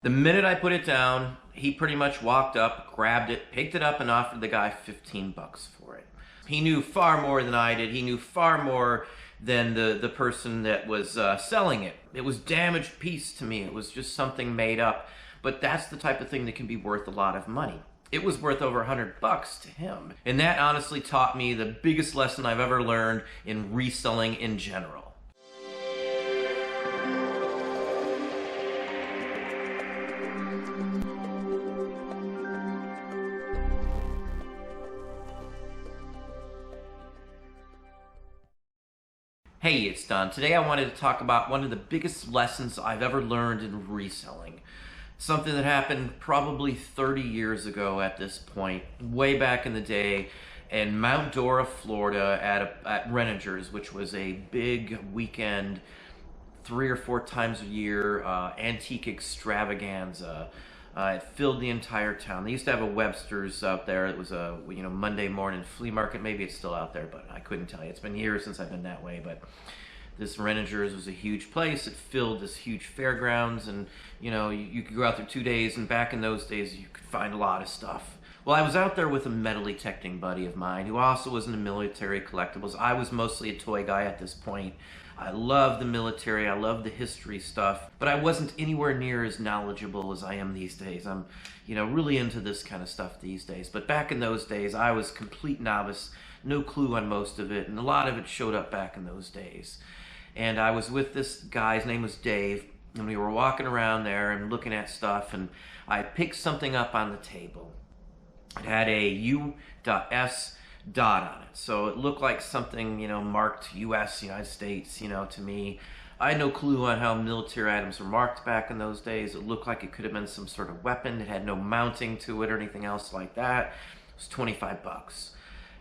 The minute I put it down, he pretty much walked up, grabbed it, picked it up, and offered the guy 15 bucks for it. He knew far more than I did. He knew far more than the person that was selling it. It was damaged piece to me. It was just something made up. But that's the type of thing that can be worth a lot of money. It was worth over 100 bucks to him. And that honestly taught me the biggest lesson I've ever learned in reselling in general. Hey, it's Don. Today I wanted to talk about one of the biggest lessons I've ever learned in reselling. Something that happened probably 30 years ago at this point, way back in the day in Mount Dora, Florida at Renninger's, which was a big weekend, 3 or 4 times a year, antique extravaganza. It filled the entire town. They used to have a Webster's out there. It was a Monday morning flea market. Maybe it's still out there, but I couldn't tell you. It's been years since I've been that way. But this Renninger's was a huge place. It filled this huge fairgrounds, and you could go out there 2 days. And back in those days, you could find a lot of stuff. Well, I was out there with a metal detecting buddy of mine who also was into military collectibles. I was mostly a toy guy at this point. I love the military, I love the history stuff, but I wasn't anywhere near as knowledgeable as I am these days. I'm, really into this kind of stuff these days. But back in those days, I was complete novice, no clue on most of it, and a lot of it showed up back in those days. And I was with this guy, his name was Dave, and we were walking around there and looking at stuff, and I picked something up on the table. It had a U.S. dot on it, so it looked like something marked US, United States. To me, I had no clue on how military items were marked back in those days. It looked like it could have been some sort of weapon. It had no mounting to it or anything else like that. It was 25 bucks,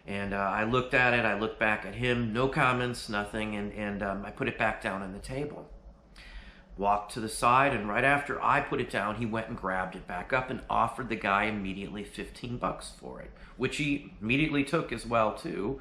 and I looked at it, I looked back at him, no comments, nothing, and I put it back down on the table, walked to the side, and right after I put it down, he went and grabbed it back up and offered the guy immediately 15 bucks for it, which he immediately took as well too.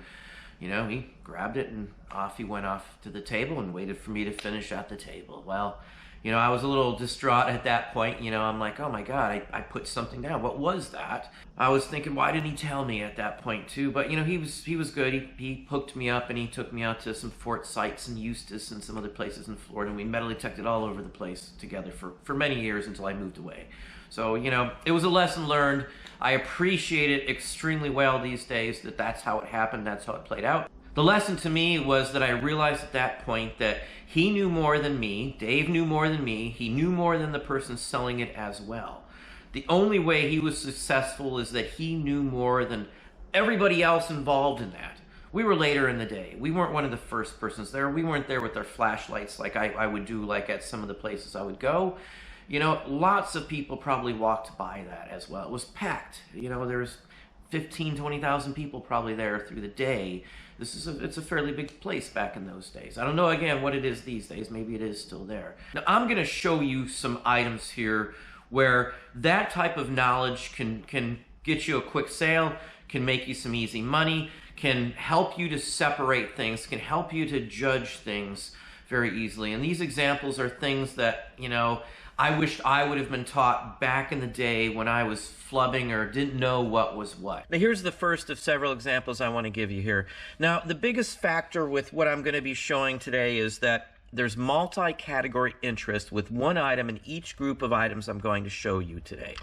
He grabbed it and off he went off to the table and waited for me to finish at the table. Well, I was a little distraught at that point. I'm like, oh my God, I put something down. What was that? I was thinking, why didn't he tell me at that point too? But he was good. He hooked me up and he took me out to some fort sites in Eustis and some other places in Florida. And we metal detected all over the place together for many years until I moved away. So, it was a lesson learned. I appreciate it extremely well these days that that's how it happened, that's how it played out. The lesson to me was that I realized at that point that he knew more than me, Dave knew more than me, he knew more than the person selling it as well. The only way he was successful is that he knew more than everybody else involved in that. We were later in the day. We weren't one of the first persons there. We weren't there with our flashlights like I would do like at some of the places I would go. Lots of people probably walked by that as well. It was packed. There's 15, 20,000 people probably there through the day. It's a fairly big place back in those days. I don't know, again, what it is these days. Maybe it is still there. Now, I'm going to show you some items here where that type of knowledge can get you a quick sale, can make you some easy money, can help you to separate things, can help you to judge things very easily. And these examples are things that, I wished I would have been taught back in the day when I was flubbing or didn't know what was what. Now here's the first of several examples I want to give you here. Now the biggest factor with what I'm going to be showing today is that there's multi-category interest with one item in each group of items I'm going to show you today.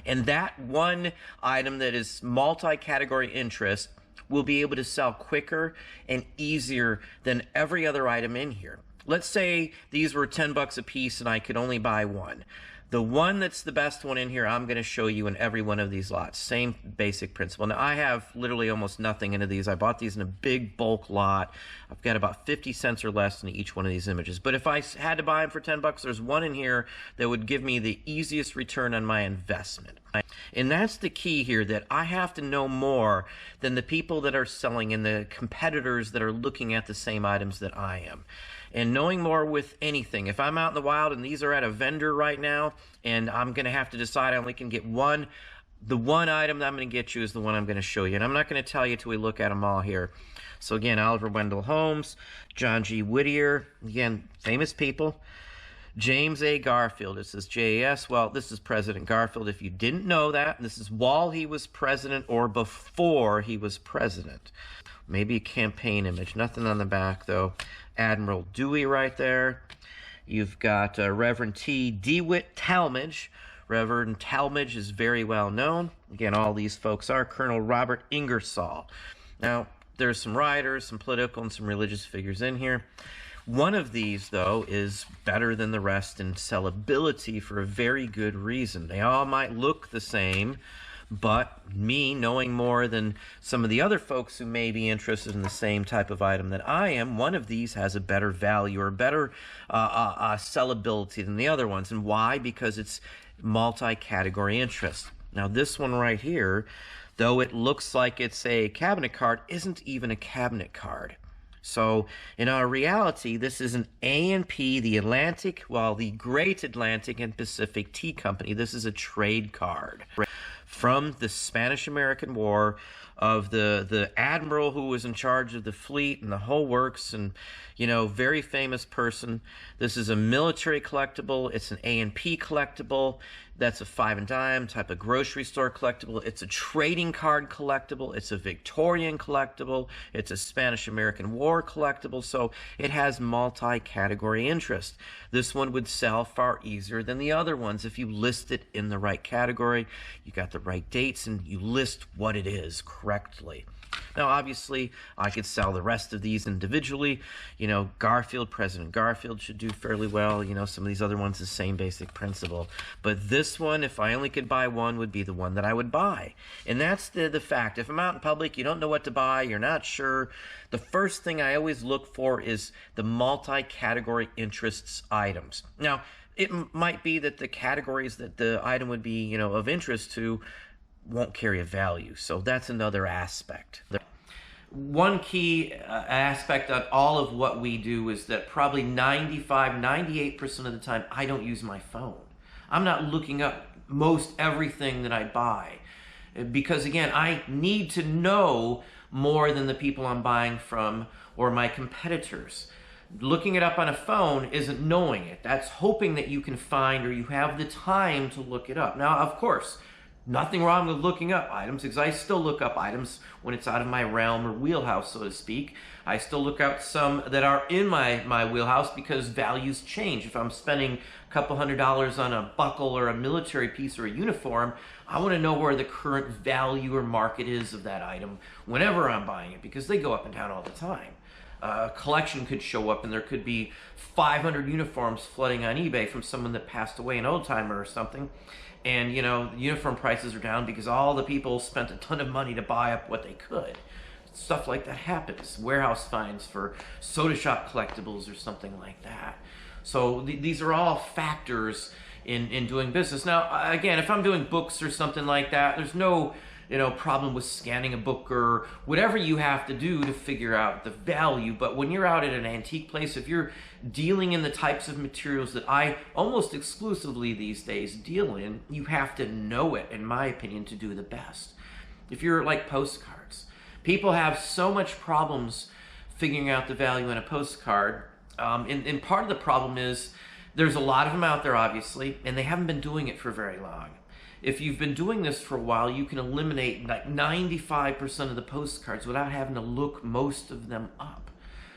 And that one item that is multi-category interest will be able to sell quicker and easier than every other item in here. Let's say these were 10 bucks a piece and I could only buy one. The one that's the best one in here, I'm going to show you in every one of these lots. Same basic principle. Now, I have literally almost nothing into these. I bought these in a big bulk lot. I've got about 50 cents or less in each one of these images. But if I had to buy them for 10 bucks, there's one in here that would give me the easiest return on my investment. And that's the key here, that I have to know more than the people that are selling and the competitors that are looking at the same items that I am. And knowing more with anything, if I'm out in the wild and these are at a vendor right now and I'm going to have to decide I only can get one, the one item that I'm going to get you is the one I'm going to show you. And I'm not going to tell you till we look at them all here. So again, Oliver Wendell Holmes, John G. Whittier, again, famous people. James A. Garfield. It says JAS. Well, this is President Garfield. If you didn't know that, this is while he was president or before he was president. Maybe a campaign image. Nothing on the back, though. Admiral Dewey right there. You've got Reverend T. DeWitt Talmadge. Reverend Talmadge is very well known. Again, all these folks are. Colonel Robert Ingersoll. Now, there's some writers, some political, and some religious figures in here. One of these, though, is better than the rest in sellability for a very good reason. They all might look the same, but me, knowing more than some of the other folks who may be interested in the same type of item that I am, one of these has a better value or better sellability than the other ones. And why? Because it's multi-category interest. Now, this one right here, though it looks like it's a cabinet card, isn't even a cabinet card. So, in our reality, this is an A&P, the Great Atlantic and Pacific Tea Company. This is a trade card from the Spanish-American War of the admiral who was in charge of the fleet and the whole works, and, you know, very famous person. This is a military collectible. It's an A&P collectible. That's a 5 and dime type of grocery store collectible. It's a trading card collectible. It's a Victorian collectible. It's a Spanish-American War collectible. So it has multi-category interest. This one would sell far easier than the other ones if you list it in the right category, you got the right dates, and you list what it is correctly. Now, obviously, I could sell the rest of these individually. You know, President Garfield should do fairly well. You know, some of these other ones, the same basic principle. But this one, if I only could buy one, would be the one that I would buy. And that's the fact. If I'm out in public, you don't know what to buy, you're not sure, the first thing I always look for is the multi-category interests items. Now, it might be that the categories that the item would be, you know, of interest to won't carry a value. So that's another aspect. One key aspect of all of what we do is that probably 98% of the time I don't use my phone. I'm not looking up most everything that I buy because, again, I need to know more than the people I'm buying from or my competitors. Looking it up on a phone isn't knowing it. That's hoping that you can find or you have the time to look it up. Now, of course, nothing wrong with looking up items, because I still look up items when it's out of my realm or wheelhouse, so to speak. I still look up some that are in my wheelhouse because values change. If I'm spending a couple $100s on a buckle or a military piece or a uniform, I want to know where the current value or market is of that item whenever I'm buying it, because they go up and down all the time. A collection could show up and there could be 500 uniforms flooding on eBay from someone that passed away, an old timer or something. And, you know, uniform prices are down because all the people spent a ton of money to buy up what they could. Stuff like that happens. Warehouse finds for soda shop collectibles or something like that. So these are all factors in doing business. Now, again, if I'm doing books or something like that, there's no, you know, problem with scanning a book or whatever you have to do to figure out the value. But when you're out at an antique place, if you're dealing in the types of materials that I almost exclusively these days deal in, you have to know it, in my opinion, to do the best. If you're like postcards, people have so much problems figuring out the value in a postcard. And part of the problem is there's a lot of them out there, obviously, and they haven't been doing it for very long. If you've been doing this for a while, you can eliminate like 95% of the postcards without having to look most of them up,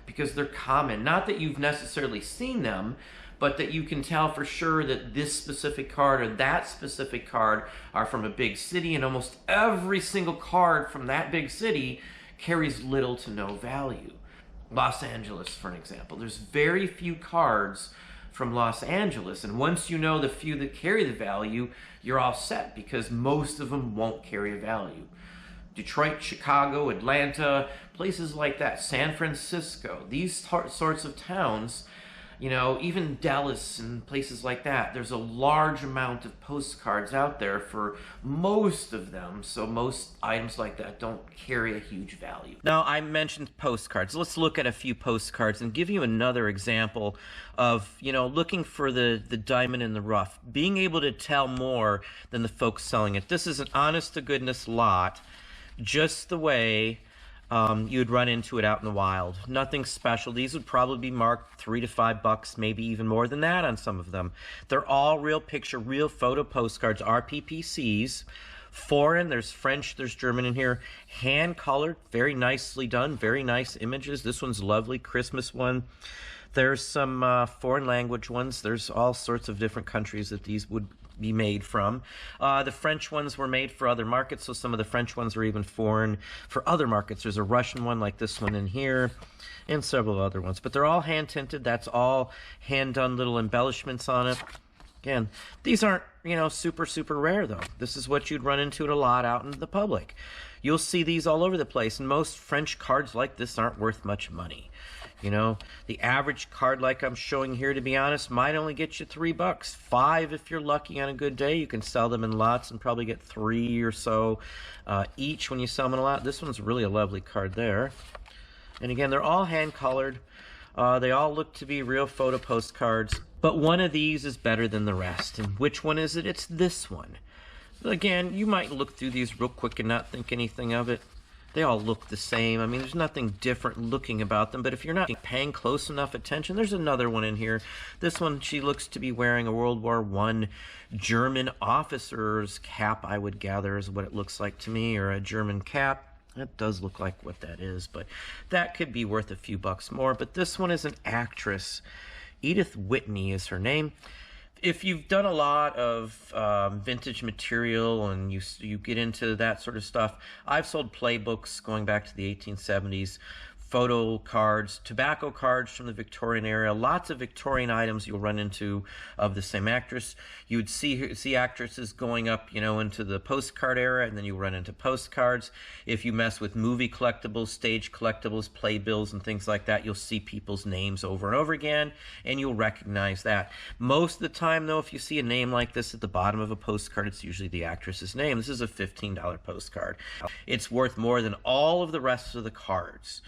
because they're common. Not that you've necessarily seen them, but that you can tell for sure that this specific card or that specific card are from a big city, and almost every single card from that big city carries little to no value. Los Angeles, for an example. There's very few cards from Los Angeles, and once you know the few that carry the value, you're all set, because most of them won't carry a value. Detroit, Chicago, Atlanta, places like that, San Francisco, these sorts of towns, you know, even Dallas and places like that, there's a large amount of postcards out there for most of them, so most items like that don't carry a huge value. Now, I mentioned postcards. Let's look at a few postcards and give you another example of, you know, looking for the diamond in the rough, being able to tell more than the folks selling it. This is an honest-to-goodness lot, just the way you'd run into it out in the wild. Nothing special. These would probably be marked $3 to $5, maybe even more than that on some of them. They're all real picture, real photo postcards, RPPCs. Foreign, there's French, there's German in here. Hand colored, very nicely done, very nice images. This one's lovely, Christmas one. There's some foreign language ones. There's all sorts of different countries that these would be made from. The French ones were made for other markets, so some of the French ones are even foreign for other markets. There's a Russian one like this one in here, and several other ones. But they're all hand tinted. That's all hand done little embellishments on it. Again, these aren't, super, super rare, though. This is what you'd run into a lot out in the public. You'll see these all over the place, and most French cards like this aren't worth much money. The average card like I'm showing here, to be honest, might only get you $3. $5 if you're lucky on a good day. You can sell them in lots and probably get 3 or so each when you sell them in a lot. This one's really a lovely card there. And again, they're all hand-colored. They all look to be real photo postcards. But one of these is better than the rest. And which one is it? It's this one. Again, you might look through these real quick and not think anything of it. They all look the same. I mean, there's nothing different looking about them. But if you're not paying close enough attention, there's another one in here. This one, she looks to be wearing a World War I German officer's cap, I would gather is what it looks like to me, or a German cap. That does look like what that is, but that could be worth a few bucks more. But this one is an actress. Edith Whitney is her name. If you've done a lot of vintage material and you get into that sort of stuff, I've sold playbooks going back to the 1870s, photo cards, tobacco cards from the Victorian era, lots of Victorian items you'll run into of the same actress. You would see actresses going up, into the postcard era, and then you run into postcards. If you mess with movie collectibles, stage collectibles, playbills, and things like that, you'll see people's names over and over again, and you'll recognize that. Most of the time, though, if you see a name like this at the bottom of a postcard, it's usually the actress's name. This is a $15 postcard. It's worth more than all of the rest of the cards.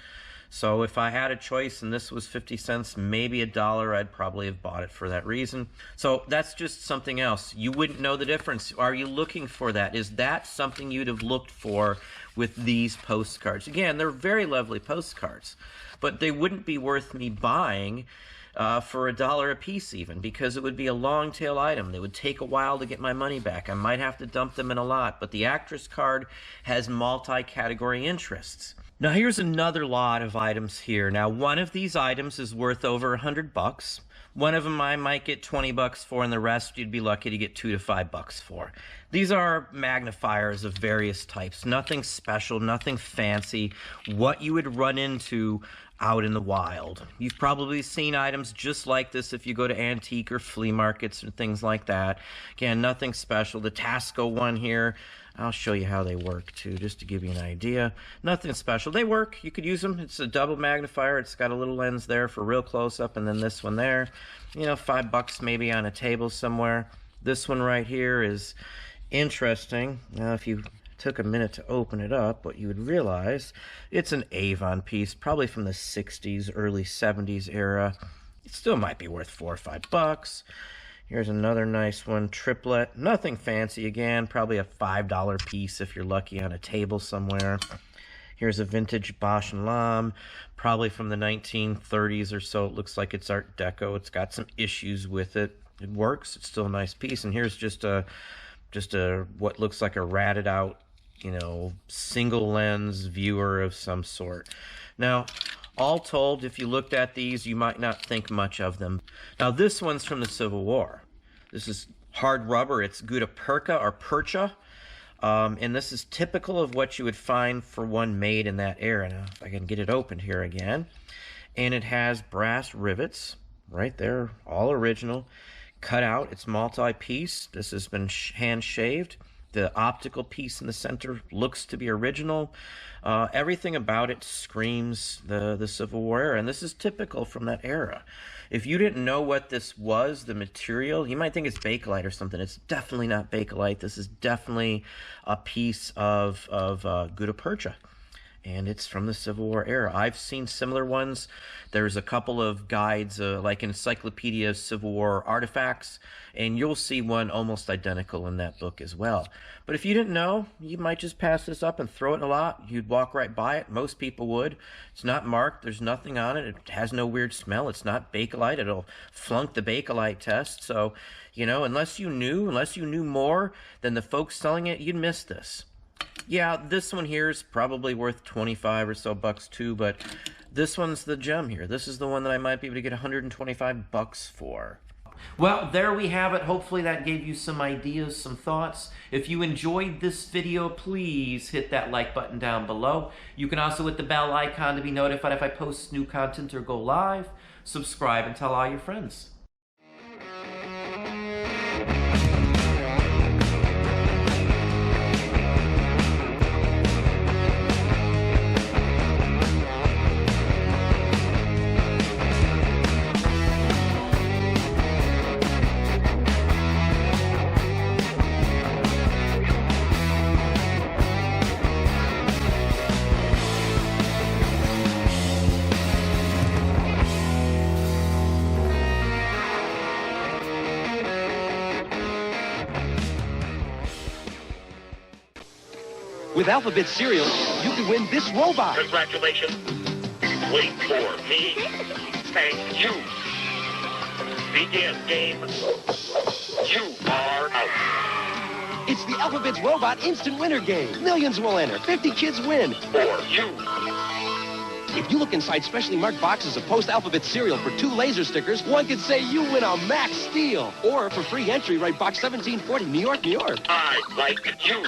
So if I had a choice and this was 50 cents, maybe $1, I'd probably have bought it for that reason. So that's just something else. You wouldn't know the difference. Are you looking for that? Is that something you'd have looked for with these postcards? Again, they're very lovely postcards, but they wouldn't be worth me buying for $1 a piece even, because it would be a long tail item. They would take a while to get my money back. I might have to dump them in a lot, but the actress card has multi-category interests. Now here's another lot of items here. Now one of these items is worth over $100. One of them I might get $20 for, and the rest you'd be lucky to get $2 to $5 for. These are magnifiers of various types. Nothing special, nothing fancy. What you would run into out in the wild. You've probably seen items just like this if you go to antique or flea markets and things like that. Again, nothing special. The Tasco one here, I'll show you how they work too, just to give you an idea. Nothing special. They work. You could use them. It's a double magnifier. It's got a little lens there for real close-up, and then this one there. $5 maybe on a table somewhere. This one right here is interesting. Now, if you took a minute to open it up, what you would realize, it's an Avon piece, probably from the 60s, early 70s era. It still might be worth $4 or $5. Here's another nice one, triplet. Nothing fancy, again, probably a $5 piece if you're lucky on a table somewhere. Here's a vintage Bosch & Lomb, probably from the 1930s or so. It looks like it's Art Deco. It's got some issues with it. It works. It's still a nice piece. And here's just a what looks like a ratted out, single lens viewer of some sort. Now, all told, if you looked at these, you might not think much of them. Now, this one's from the Civil War. This is hard rubber. It's gutta percha or percha. And this is typical of what you would find for one made in that era. Now, if I can get it opened here again. And it has brass rivets right there, all original. Cut out. It's multi-piece. This has been hand-shaved. The optical piece in the center looks to be original. Everything about it screams the Civil War era, and this is typical from that era. If you didn't know what this was, the material, you might think it's Bakelite or something. It's definitely not Bakelite. This is definitely a piece of gutta percha. and it's from the Civil War era. I've seen similar ones. There's a couple of guides, like Encyclopedia of Civil War Artifacts, and you'll see one almost identical in that book as well. But if you didn't know, you might just pass this up and throw it in a lot. You'd walk right by it. Most people would. It's not marked. There's nothing on it. It has no weird smell. It's not Bakelite. It'll flunk the Bakelite test. So, you know, unless you knew more than the folks selling it, you'd miss this. Yeah, this one here is probably worth 25 or so bucks too, but this one's the gem here. This is the one that I might be able to get 125 bucks for. Well, there we have it. Hopefully that gave you some ideas, some thoughts. If you enjoyed this video, please hit that like button down below. You can also hit the bell icon to be notified if I post new content or go live. Subscribe and tell all your friends. With Alphabet cereal, you can win this robot. Congratulations. Wait for me. Thank you. Begin game. You are out. It's the Alphabet's Robot Instant Winner game. Millions will enter. 50 kids win. For you. If you look inside specially marked boxes of Post-Alphabet cereal for 2 laser stickers, one could say you win a Max Steel. Or for free entry, write Box 1740, New York, New York. I like you.